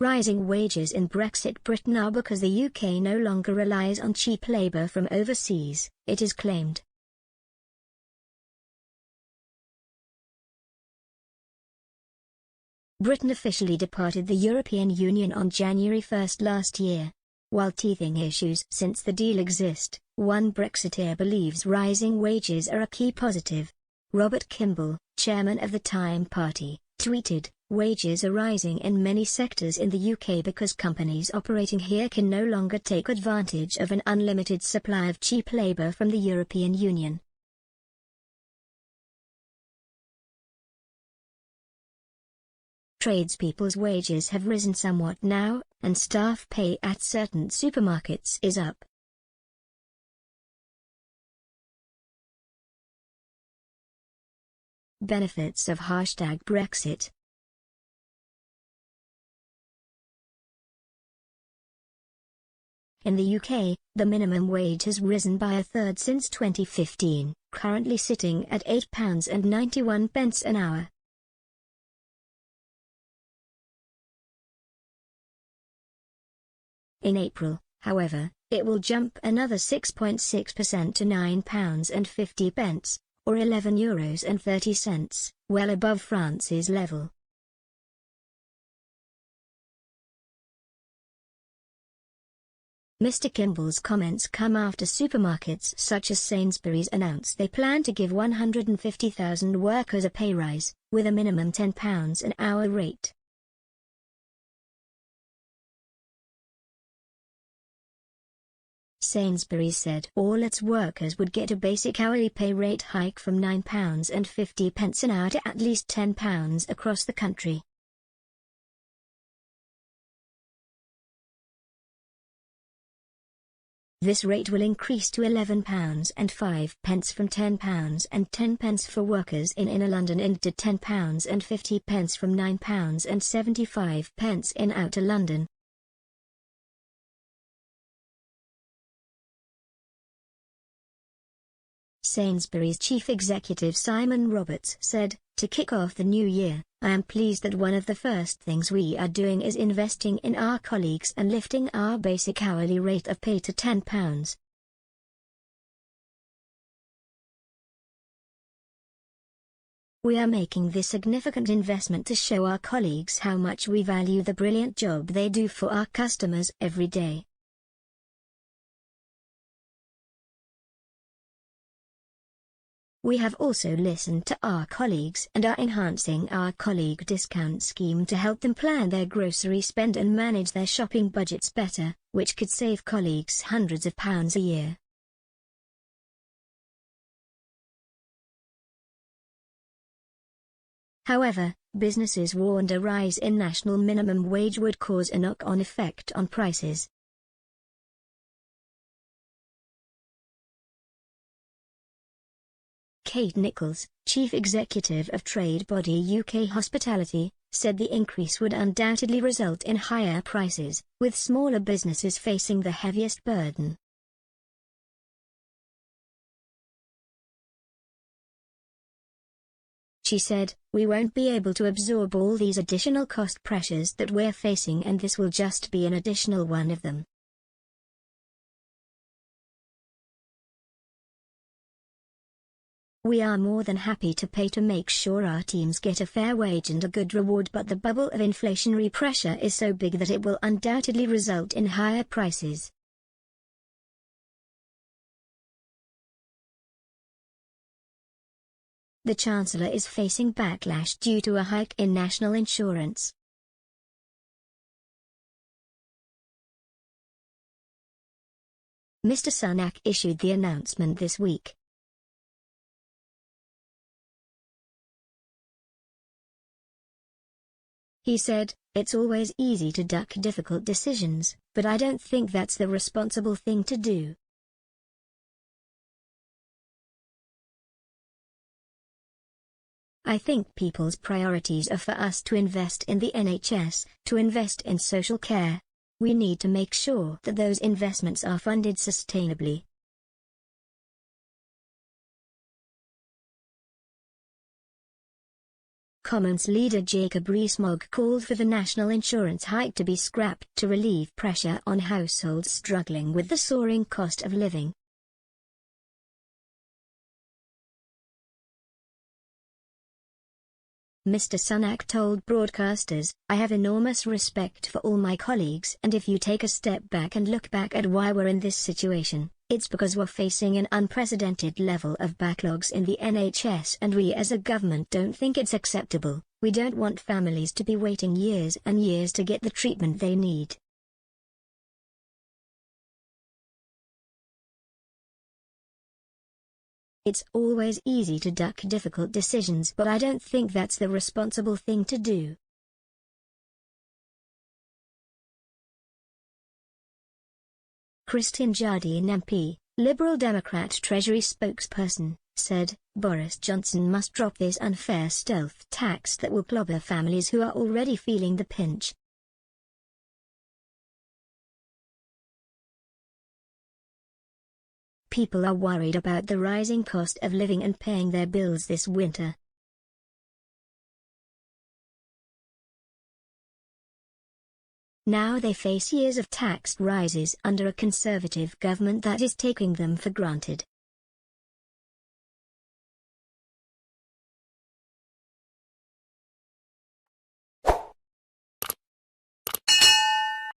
Rising wages in Brexit Britain are because the UK no longer relies on cheap labour from overseas, it is claimed. Britain officially departed the European Union on January 1 last year. While teething issues since the deal exist, one Brexiteer believes rising wages are a key positive. Robert Kimball, chairman of the Time Party, tweeted, "Wages are rising in many sectors in the UK because companies operating here can no longer take advantage of an unlimited supply of cheap labour from the European Union." Tradespeople's wages have risen somewhat now, and staff pay at certain supermarkets is up. Benefits of #Brexit. In the UK, the minimum wage has risen by a third since 2015, currently sitting at £8.91 an hour. In April, however, it will jump another 6.6% to £9.50, or €11.30, well above France's level. Mr. Kimball's comments come after supermarkets such as Sainsbury's announced they plan to give 150,000 workers a pay rise, with a minimum £10 an hour rate. Sainsbury's said all its workers would get a basic hourly pay rate hike from £9.50 an hour to at least £10 across the country. This rate will increase to £11.05 from £10.10 for workers in Inner London and to £10.50 from £9.75 in Outer London. Sainsbury's chief executive Simon Roberts said, "To kick off the new year, I am pleased that one of the first things we are doing is investing in our colleagues and lifting our basic hourly rate of pay to £10. We are making this significant investment to show our colleagues how much we value the brilliant job they do for our customers every day." We have also listened to our colleagues and are enhancing our colleague discount scheme to help them plan their grocery spend and manage their shopping budgets better, which could save colleagues hundreds of pounds a year. However, businesses warned a rise in national minimum wage would cause a knock-on effect on prices. Kate Nichols, chief executive of trade body UK Hospitality, said the increase would undoubtedly result in higher prices, with smaller businesses facing the heaviest burden. She said, "We won't be able to absorb all these additional cost pressures that we're facing, and this will just be an additional one of them." "We are more than happy to pay to make sure our teams get a fair wage and a good reward, but the bubble of inflationary pressure is so big that it will undoubtedly result in higher prices." The Chancellor is facing backlash due to a hike in national insurance. Mr. Sunak issued the announcement this week. He said, "It's always easy to duck difficult decisions, but I don't think that's the responsible thing to do." "I think people's priorities are for us to invest in the NHS, to invest in social care. We need to make sure that those investments are funded sustainably." Commons leader Jacob Rees-Mogg called for the national insurance hike to be scrapped to relieve pressure on households struggling with the soaring cost of living. Mr. Sunak told broadcasters, "I have enormous respect for all my colleagues, and if you take a step back and look back at why we're in this situation, it's because we're facing an unprecedented level of backlogs in the NHS and we as a government don't think it's acceptable. We don't want families to be waiting years and years to get the treatment they need." It's always easy to duck difficult decisions, but I don't think that's the responsible thing to do. Christine Jardine MP, Liberal Democrat Treasury spokesperson, said, "Boris Johnson must drop this unfair stealth tax that will clobber families who are already feeling the pinch." People are worried about the rising cost of living and paying their bills this winter. Now they face years of tax rises under a Conservative government that is taking them for granted.